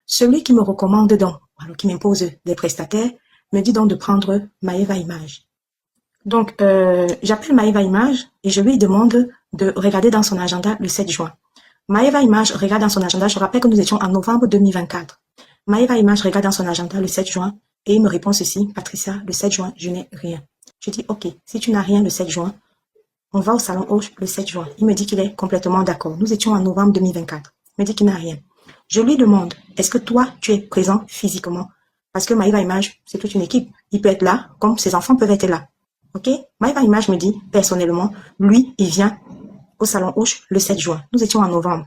Celui qui me recommande donc, alors qui m'impose des prestataires, me dit donc de prendre Maeva Image. Donc, j'appelle Maeva Image et je lui demande de regarder dans son agenda le 7 juin. Maeva Image regarde dans son agenda, je rappelle que nous étions en novembre 2024. Maeva Image regarde dans son agenda le 7 juin et il me répond ceci, Patricia, le 7 juin, je n'ai rien. Je dis, ok, si tu n'as rien le 7 juin, on va au salon Hoche le 7 juin. Il me dit qu'il est complètement d'accord. Nous étions en novembre 2024. Il me dit qu'il n'a rien. Je lui demande, est-ce que toi, tu es présent physiquement? Parce que Maeva Image, c'est toute une équipe. Il peut être là, comme ses enfants peuvent être là. Ok? Maeva Image me dit, personnellement, lui, il vient au salon Hoche le 7 juin. Nous étions en novembre.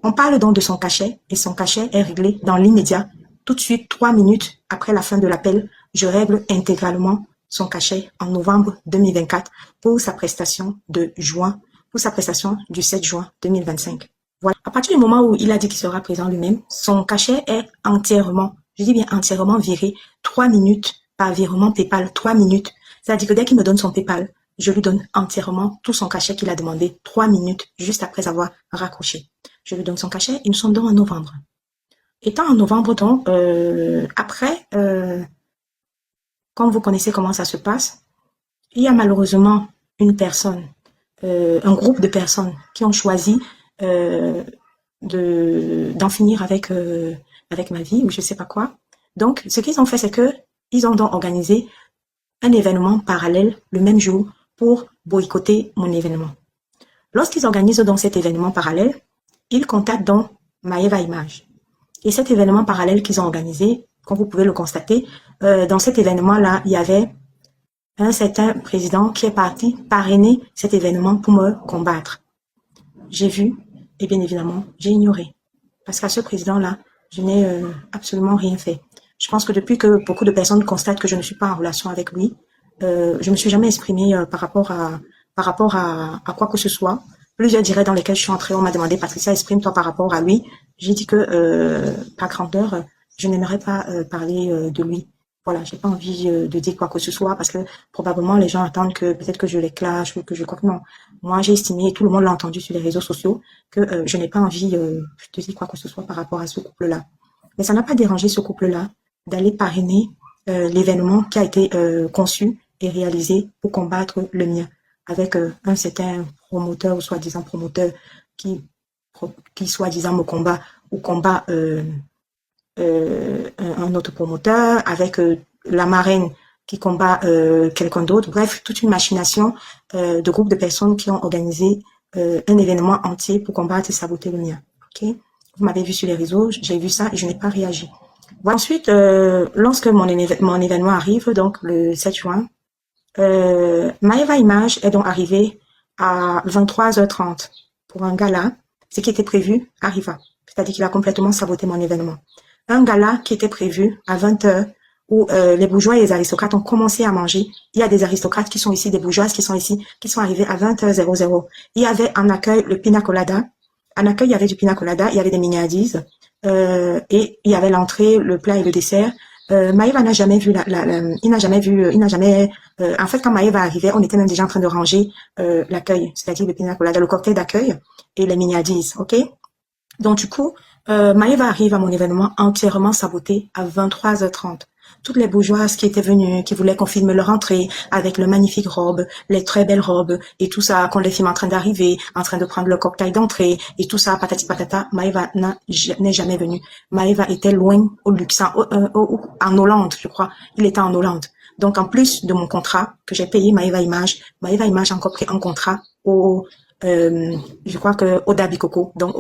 On parle donc de son cachet et son cachet est réglé dans l'immédiat. Tout de suite, 3 minutes après la fin de l'appel, je règle intégralement son cachet en novembre 2024 pour sa prestation de juin, pour sa prestation du 7 juin 2025. Voilà. À partir du moment où il a dit qu'il sera présent lui-même, son cachet est entièrement, je dis bien entièrement viré, 3 minutes par virement PayPal, 3 minutes. C'est-à-dire que dès qu'il me donne son PayPal, je lui donne entièrement tout son cachet qu'il a demandé, 3 minutes juste après avoir raccroché. Je lui donne son cachet et nous sommes donc en novembre. Étant en novembre, donc, après, comme vous connaissez comment ça se passe, il y a malheureusement une personne, un groupe de personnes qui ont choisi d'en finir avec ma vie ou je sais pas quoi. Donc, ce qu'ils ont fait, c'est que ils ont donc organisé un événement parallèle le même jour pour boycotter mon événement. Lorsqu'ils organisent donc cet événement parallèle, ils contactent donc Maeva Image. Et cet événement parallèle qu'ils ont organisé, comme vous pouvez le constater, dans cet événement-là, il y avait un certain président qui est parti parrainer cet événement pour me combattre. J'ai vu, et bien évidemment, j'ai ignoré. Parce qu'à ce président-là, je n'ai absolument rien fait. Je pense que depuis que beaucoup de personnes constatent que je ne suis pas en relation avec lui, je me suis jamais exprimée par rapport à quoi que ce soit. Plusieurs directs dans lesquels je suis entrée, on m'a demandé, Patricia, exprime-toi par rapport à lui. J'ai dit que, par grandeur, je n'aimerais pas parler de lui. Voilà, j'ai pas envie de dire quoi que ce soit parce que probablement les gens attendent que peut-être que je les clash ou que je crois que non. Moi, j'ai estimé, et tout le monde l'a entendu sur les réseaux sociaux, que je n'ai pas envie de dire quoi que ce soit par rapport à ce couple-là. Mais ça n'a pas dérangé ce couple-là d'aller parrainer l'événement qui a été conçu et réalisé pour combattre le mien avec un certain promoteur ou soi-disant promoteur qui soi-disant me combat ou combat un autre promoteur, avec la marraine qui combat quelqu'un d'autre. Bref, toute une machination de groupes de personnes qui ont organisé un événement entier pour combattre et saboter le mien. Okay? Vous m'avez vu sur les réseaux, j'ai vu ça et je n'ai pas réagi. Voilà. Ensuite, lorsque mon événement arrive, donc le 7 juin, Maeva Image est donc arrivée à 23h30 pour un gala. Ce qui était prévu arriva. C'est-à-dire qu'il a complètement saboté mon événement. Un gala qui était prévu à 20h où les bourgeois et les aristocrates ont commencé à manger. Il y a des aristocrates qui sont ici, des bourgeoises qui sont ici, qui sont arrivés à 20h00. Il y avait en accueil le pina colada. En accueil, il y avait du pina colada, il y avait des mignardises et il y avait l'entrée, le plat et le dessert. Maëva n'a jamais vu en fait, quand Maëva arrivait, on était même déjà en train de ranger l'accueil, c'est-à-dire le pina colada, le cocktail d'accueil et les mignardises, ok? Donc, du coup, Maëva arrive à mon événement entièrement saboté à 23h30. Toutes les bourgeoises qui étaient venues, qui voulaient qu'on filme leur entrée avec leurs magnifiques robes, les très belles robes et tout ça, qu'on les filme en train d'arriver, en train de prendre le cocktail d'entrée et tout ça, patati patata, Maëva n'est jamais venue. Maëva était loin au Luxembourg, en Hollande, je crois. Il était en Hollande. Donc, en plus de mon contrat que j'ai payé Maëva Image a encore pris un contrat je crois que au Dabi Coco, donc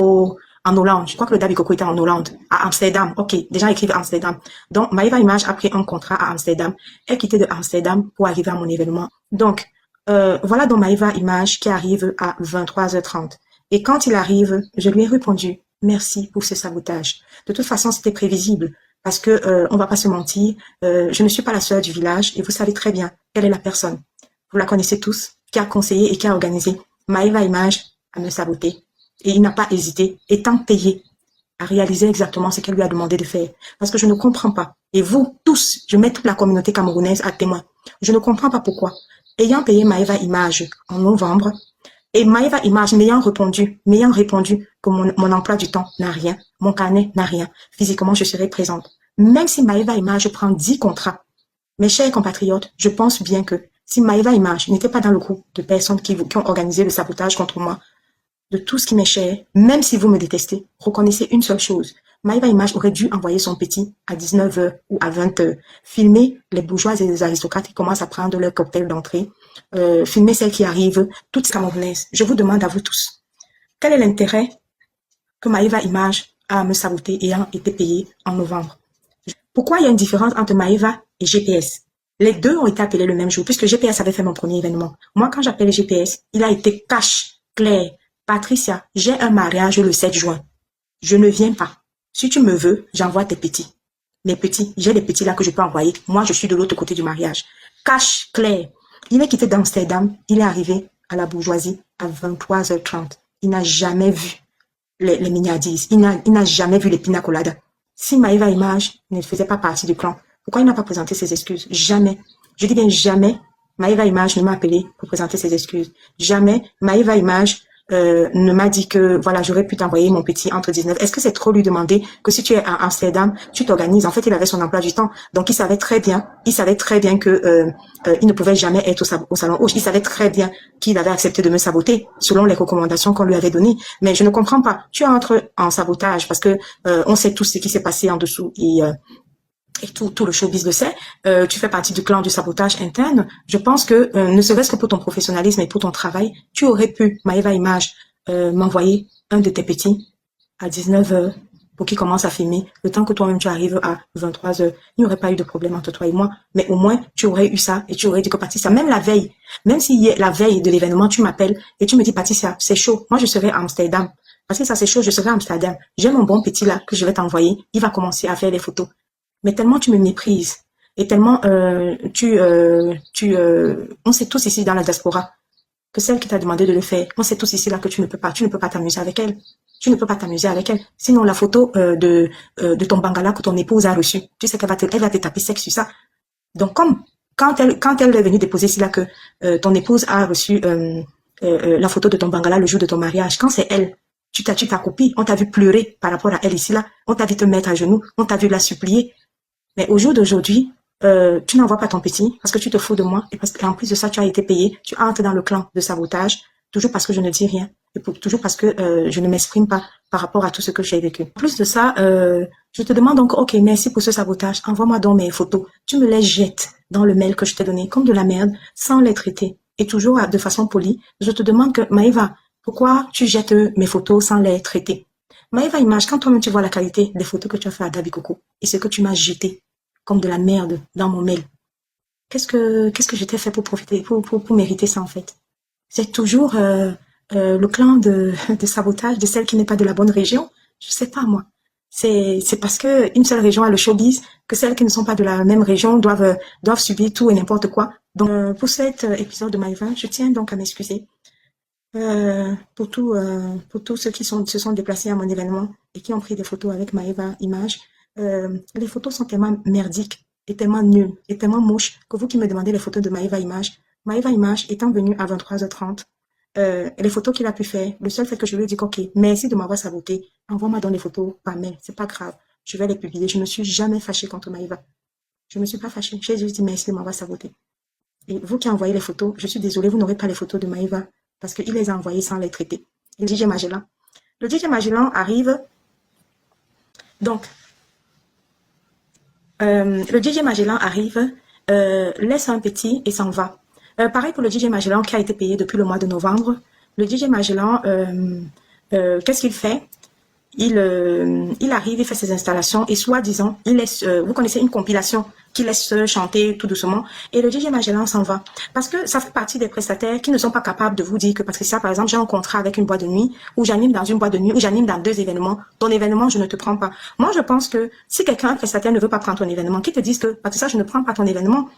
en Hollande. Je crois que le Dabi Coco était en Hollande, à Amsterdam. Ok, des gens écrivent Amsterdam. Donc, Maëva Image a pris un contrat à Amsterdam. Elle quittait de Amsterdam pour arriver à mon événement. Donc, voilà donc Maëva Image qui arrive à 23h30. Et quand il arrive, je lui ai répondu, merci pour ce sabotage. De toute façon, c'était prévisible. Parce que, on va pas se mentir, je ne suis pas la seule du village et vous savez très bien quelle est la personne. Vous la connaissez tous, qui a conseillé et qui a organisé Maëva Image à me saboter. Et il n'a pas hésité, étant payé, à réaliser exactement ce qu'elle lui a demandé de faire. Parce que je ne comprends pas. Et vous, tous, je mets toute la communauté camerounaise à témoin. Je ne comprends pas pourquoi. Ayant payé Maëva Image en novembre, Et Maëva Image, m'ayant répondu que mon emploi du temps n'a rien, mon carnet n'a rien, physiquement, je serai présente. Même si Maëva Image prend 10 contrats, mes chers compatriotes, je pense bien que si Maëva Image n'était pas dans le groupe de personnes qui ont organisé le sabotage contre moi, de tout ce qui m'est cher, même si vous me détestez, reconnaissez une seule chose. Maëva Image aurait dû envoyer son petit à 19h ou à 20h, filmer les bourgeoises et les aristocrates qui commencent à prendre leur cocktail d'entrée, filmer celles qui arrivent, toutes camerounaises. Je vous demande à vous tous, quel est l'intérêt que Maëva Image a à me saboter ayant été payée en novembre? Pourquoi il y a une différence entre Maëva et GPS? Les deux ont été appelés le même jour, puisque GPS avait fait mon premier événement. Moi, quand j'appelle GPS, il a été cash, clair. Patricia, j'ai un mariage le 7 juin. Je ne viens pas. Si tu me veux, j'envoie tes petits. Mes petits, j'ai les petits là que je peux envoyer. Moi, je suis de l'autre côté du mariage. Cash, clair. Il est quitté d'Amsterdam. Il est arrivé à la bourgeoisie à 23h30. Il n'a jamais vu les mignardises. Il n'a jamais vu les pina coladas. Si Maëva Image ne faisait pas partie du clan, pourquoi il n'a pas présenté ses excuses? Jamais. Je dis bien jamais. Maëva Image ne m'a appelé pour présenter ses excuses. Jamais. Maëva Image ne m'a dit que voilà, j'aurais pu t'envoyer mon petit entre 19. Est-ce que c'est trop lui demander que si tu es à Amsterdam, tu t'organises? En fait, il avait son emploi du temps, donc il savait très bien que il ne pouvait jamais être au salon rouge. Il savait très bien qu'il avait accepté de me saboter selon les recommandations qu'on lui avait données. Mais je ne comprends pas. Tu entres en sabotage parce que on sait tout ce qui s'est passé en dessous et tout le showbiz le sait, tu fais partie du clan du sabotage interne. Je pense que, ne serait-ce que pour ton professionnalisme et pour ton travail, tu aurais pu, Maëva Image, m'envoyer un de tes petits à 19h pour qu'il commence à filmer. Le temps que toi-même tu arrives à 23h, il n'y aurait pas eu de problème entre toi et moi. Mais au moins, tu aurais eu ça et tu aurais dit que Patricia, même la veille, même si la veille de l'événement, tu m'appelles et tu me dis, Patricia, c'est chaud. Moi, je serai à Amsterdam. Parce que ça, c'est chaud, je serai à Amsterdam. J'ai mon bon petit là que je vais t'envoyer. Il va commencer à faire les photos. Mais tellement tu me méprises et tellement on sait tous ici dans la diaspora que celle qui t'a demandé de le faire, on sait tous ici là que tu ne peux pas t'amuser avec elle. Tu ne peux pas t'amuser avec elle. Sinon, la photo de ton bangala que ton épouse a reçue, tu sais qu'elle va te taper sec sur ça. Donc, comme quand elle est venue déposer ici là que ton épouse a reçu la photo de ton bangala le jour de ton mariage, quand c'est elle, tu t'as copié, on t'a vu pleurer par rapport à elle ici là, on t'a vu te mettre à genoux, on t'a vu la supplier. Mais au jour d'aujourd'hui, tu n'envoies pas ton petit parce que tu te fous de moi et parce qu'en plus de ça, tu as été payé. Tu entres dans le clan de sabotage, toujours parce que je ne dis rien et toujours parce que je ne m'exprime pas par rapport à tout ce que j'ai vécu. En plus de ça, je te demande donc, ok, merci pour ce sabotage. Envoie-moi donc mes photos. Tu me les jettes dans le mail que je t'ai donné comme de la merde sans les traiter et toujours de façon polie. Je te demande que, Maëva, pourquoi tu jettes mes photos sans les traiter? Maëva Image, quand toi-même tu vois la qualité des photos que tu as fait à Dabi Coco et ce que tu m'as jeté comme de la merde dans mon mail. Qu'est-ce que je t'ai fait pour profiter, pour mériter ça en fait? C'est toujours le clan de sabotage de celle qui n'est pas de la bonne région. Je sais pas moi. C'est parce que une seule région a le showbiz que celles qui ne sont pas de la même région doivent subir tout et n'importe quoi. Donc pour cet épisode de Maëva, je tiens donc à m'excuser pour tous ceux qui se sont déplacés à mon événement et qui ont pris des photos avec Maëva Image. Les photos sont tellement merdiques et tellement nulles et tellement moches que vous qui me demandez les photos de Maëva Image étant venue à 23h30, les photos qu'il a pu faire, le seul fait que je lui ai dit, ok, merci de m'avoir saboté, envoie-moi dans les photos par mail, c'est pas grave, je vais les publier. Je ne me suis jamais fâchée contre Maëva. Je ne me suis pas fâchée, j'ai juste dit merci de m'avoir saboté. Et vous qui envoyez les photos, je suis désolée, vous n'aurez pas les photos de Maëva parce qu'il les a envoyées sans les traiter. Le DJ Magellan. Le DJ Magellan arrive, donc, le DJ Magellan arrive, laisse un petit et s'en va. Pareil pour le DJ Magellan qui a été payé depuis le mois de novembre. Le DJ Magellan, qu'est-ce qu'il fait? Il arrive, il fait ses installations et soi-disant, il laisse, vous connaissez une compilation qui laisse chanter tout doucement et le DJ Magellan s'en va. Parce que ça fait partie des prestataires qui ne sont pas capables de vous dire que parce que ça, par exemple, j'ai un contrat avec une boîte de nuit ou j'anime dans une boîte de nuit ou j'anime dans 2 événements. Ton événement, je ne te prends pas. Moi, je pense que si quelqu'un, un prestataire, ne veut pas prendre ton événement, qui te dise que parce que ça, je ne prends pas ton événement.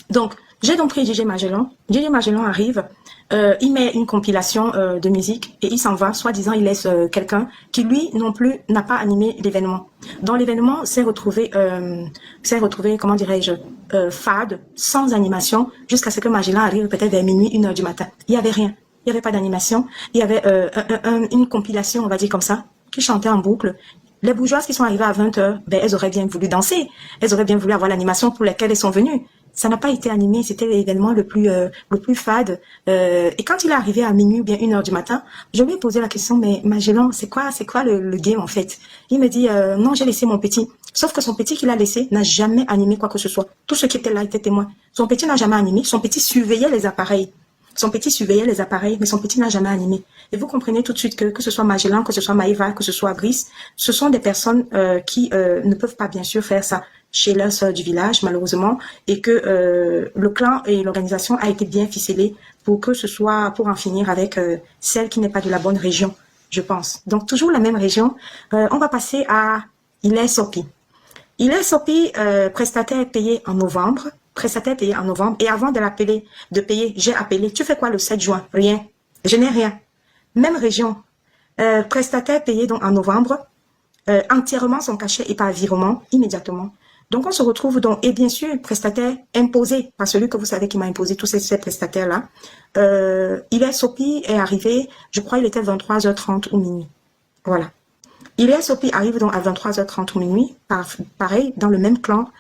Donc, j'ai donc pris DJ Magellan. DJ Magellan arrive, il met une compilation de musique et il s'en va. Soi-disant, il laisse quelqu'un qui, lui, non plus, n'a pas animé l'événement. Dans l'événement, s'est retrouvé, comment dirais-je, fade, sans animation, jusqu'à ce que Magellan arrive peut-être vers minuit, 1h du matin. Il n'y avait rien. il n'y avait pas d'animation, il y avait une compilation, on va dire comme ça, qui chantait en boucle. Les bourgeoises qui sont arrivées à 20h, ben, elles auraient bien voulu danser, elles auraient bien voulu avoir l'animation pour laquelle elles sont venues. Ça n'a pas été animé, c'était l'événement le plus fade. Et quand il est arrivé à minuit ou bien 1h du matin, je lui ai posé la question, mais Magellan, c'est quoi le game en fait? Il me dit, non, j'ai laissé mon petit. Sauf que son petit qu'il a laissé n'a jamais animé quoi que ce soit. Tous ceux qui étaient là étaient témoins. Son petit n'a jamais animé, son petit surveillait les appareils. Son petit surveillait les appareils, mais son petit n'a jamais animé. Et vous comprenez tout de suite que ce soit Magellan, que ce soit Maïva, que ce soit Brice, ce sont des personnes qui ne peuvent pas bien sûr faire ça chez leur sœur du village, malheureusement, et que le clan et l'organisation a été bien ficelé pour que ce soit, pour en finir avec celle qui n'est pas de la bonne région, je pense. Donc, toujours la même région. On va passer à Ilay Sopi. Ilay Sopi, prestataire payé en novembre. Prestataire payé en novembre. Et avant de payer, j'ai appelé. Tu fais quoi le 7 juin? Rien. Je n'ai rien. Même région. Prestataire payé donc en novembre. Entièrement son cachet et par virement immédiatement. Donc on se retrouve donc, et bien sûr, prestataire imposé par celui que vous savez qui m'a imposé tous ces prestataires-là. Ilay Sopi est arrivé, je crois il était 23h30 ou minuit. Voilà. Ilay Sopi arrive donc à 23h30 ou minuit, pareil, dans le même clan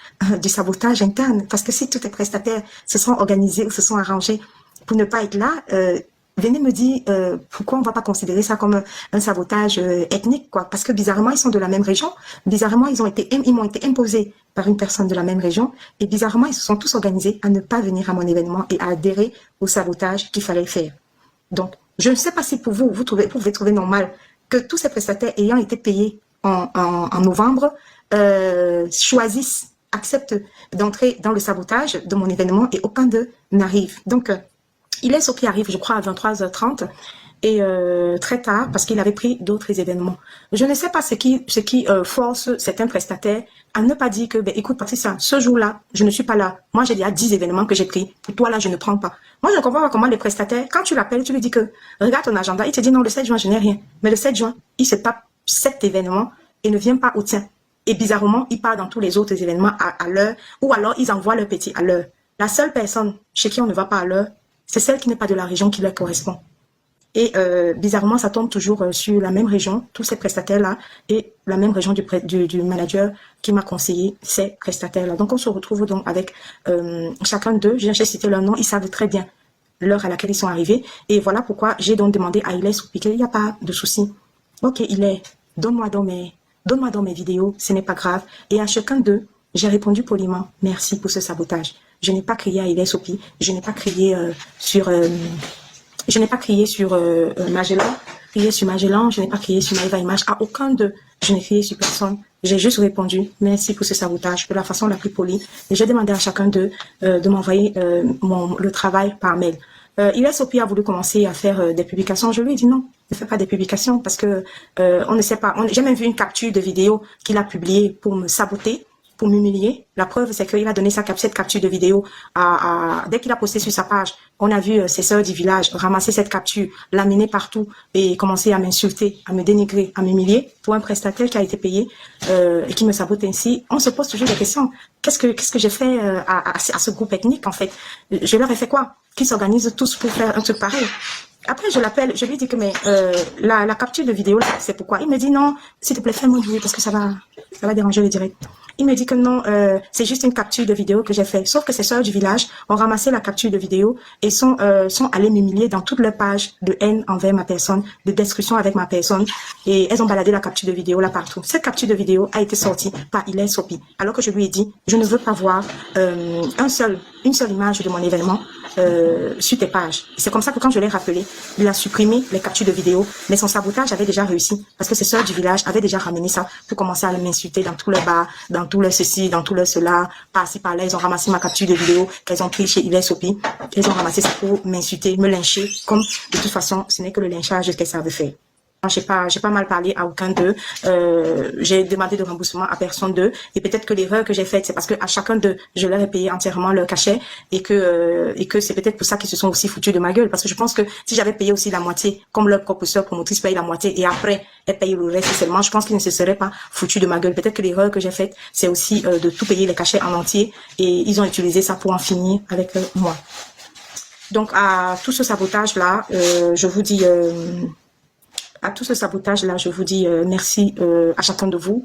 du sabotage interne. Parce que si tous les prestataires se sont organisés ou se sont arrangés pour ne pas être là, venez me dire pourquoi on ne va pas considérer ça comme un sabotage ethnique, quoi. Parce que bizarrement, ils sont de la même région. Bizarrement, ils m'ont été imposés par une personne de la même région. Et bizarrement, ils se sont tous organisés à ne pas venir à mon événement et à adhérer au sabotage qu'il fallait faire. Donc, je ne sais pas si pour vous, vous pouvez trouver normal que tous ces prestataires ayant été payés en novembre acceptent d'entrer dans le sabotage de mon événement et aucun d'eux n'arrive. Donc, Ilay Sopi arrive, je crois, à 23h30 et très tard parce qu'il avait pris d'autres événements. Je ne sais pas ce qui force certains prestataires à ne pas dire que, ben, écoute, Patricia, ce jour-là, je ne suis pas là. Moi, j'ai déjà 10 événements que j'ai pris. Pour toi, là, je ne prends pas. Moi, je ne comprends pas comment les prestataires, quand tu l'appelles, tu lui dis que, regarde ton agenda, il te dit non, le 7 juin, je n'ai rien. Mais le 7 juin, il se tape 7 événements et ne vient pas au tien. Et bizarrement, il part dans tous les autres événements à l'heure, ou alors ils envoient leur petit à l'heure. La seule personne chez qui on ne va pas à l'heure, c'est celle qui n'est pas de la région qui leur correspond. Et bizarrement, ça tombe toujours sur la même région, tous ces prestataires-là, et la même région du manager qui m'a conseillé ces prestataires-là. Donc, on se retrouve donc avec chacun d'eux. J'ai cité leur nom, ils savent très bien l'heure à laquelle ils sont arrivés. Et voilà pourquoi j'ai donc demandé à Ilay Sopi qu'il n'y a pas de souci. Ok, Ilay, donne-moi dans mes vidéos, ce n'est pas grave. Et à chacun d'eux, j'ai répondu poliment, merci pour ce sabotage. Je n'ai pas crié à Ilay Sopi, je n'ai pas crié sur Magellan, je n'ai pas crié sur Maïva Image, à aucun d'eux, je n'ai crié sur personne. J'ai juste répondu, merci pour ce sabotage, de la façon la plus polie. Et j'ai demandé à chacun d'eux de m'envoyer le travail par mail. Ilay Sopi a voulu commencer à faire des publications. Je lui ai dit non, ne fais pas des publications parce que on ne sait pas. J'ai même vu une capture de vidéo qu'il a publiée pour me saboter, pour m'humilier. La preuve, c'est qu'il a donné cette capture de vidéo dès qu'il a posté sur sa page. On a vu ses sœurs du village ramasser cette capture, l'amener partout et commencer à m'insulter, à me dénigrer, à m'humilier pour un prestataire qui a été payé et qui me sabote ainsi. On se pose toujours des questions. Qu'est-ce que j'ai fait à ce groupe ethnique en fait? Je leur ai fait quoi? Qu'ils s'organisent tous pour faire un truc pareil. Après, je l'appelle, je lui dis que mais la capture de vidéo, c'est pourquoi. Il me dit non, s'il te plaît, fais-moi du bruit parce que ça va déranger le direct. Il me dit que non, c'est juste une capture de vidéo que j'ai fait. Sauf que ces sœurs du village ont ramassé la capture de vidéo et sont allées m'humilier dans toutes leurs pages de haine envers ma personne, de destruction avec ma personne. Et elles ont baladé la capture de vidéo là partout. Cette capture de vidéo a été sortie par Ilay Sopi. Alors que je lui ai dit, je ne veux pas voir une seule image de mon événement sur tes pages. C'est comme ça que quand je l'ai rappelé, il a supprimé les captures de vidéo, mais son sabotage avait déjà réussi parce que ces sœurs du village avaient déjà ramené ça pour commencer à m'insulter dans tous leurs bars, dans tout le ceci, dans tout le cela, par-ci par-là. Ils ont ramassé ma capture de vidéo qu'elles ont pris chez Ilay Sopi. Ils ont ramassé ça pour m'insulter, me lyncher, comme de toute façon, ce n'est que le lynchage qu'elles savent faire. J'ai pas mal parlé à aucun d'eux. J'ai demandé de remboursement à personne d'eux. Et peut-être que l'erreur que j'ai faite, c'est parce que à chacun d'eux, je leur ai payé entièrement leur cachet et que c'est peut-être pour ça qu'ils se sont aussi foutus de ma gueule. Parce que je pense que si j'avais payé aussi la moitié, comme leur propre sœur promotrice paye la moitié et après elle paye le reste seulement, je pense qu'ils ne se seraient pas foutus de ma gueule. Peut-être que l'erreur que j'ai faite, c'est aussi de tout payer les cachets en entier et ils ont utilisé ça pour en finir avec moi. Donc, à tout ce sabotage-là, je vous dis... à tout ce sabotage-là, je vous dis merci à chacun de vous.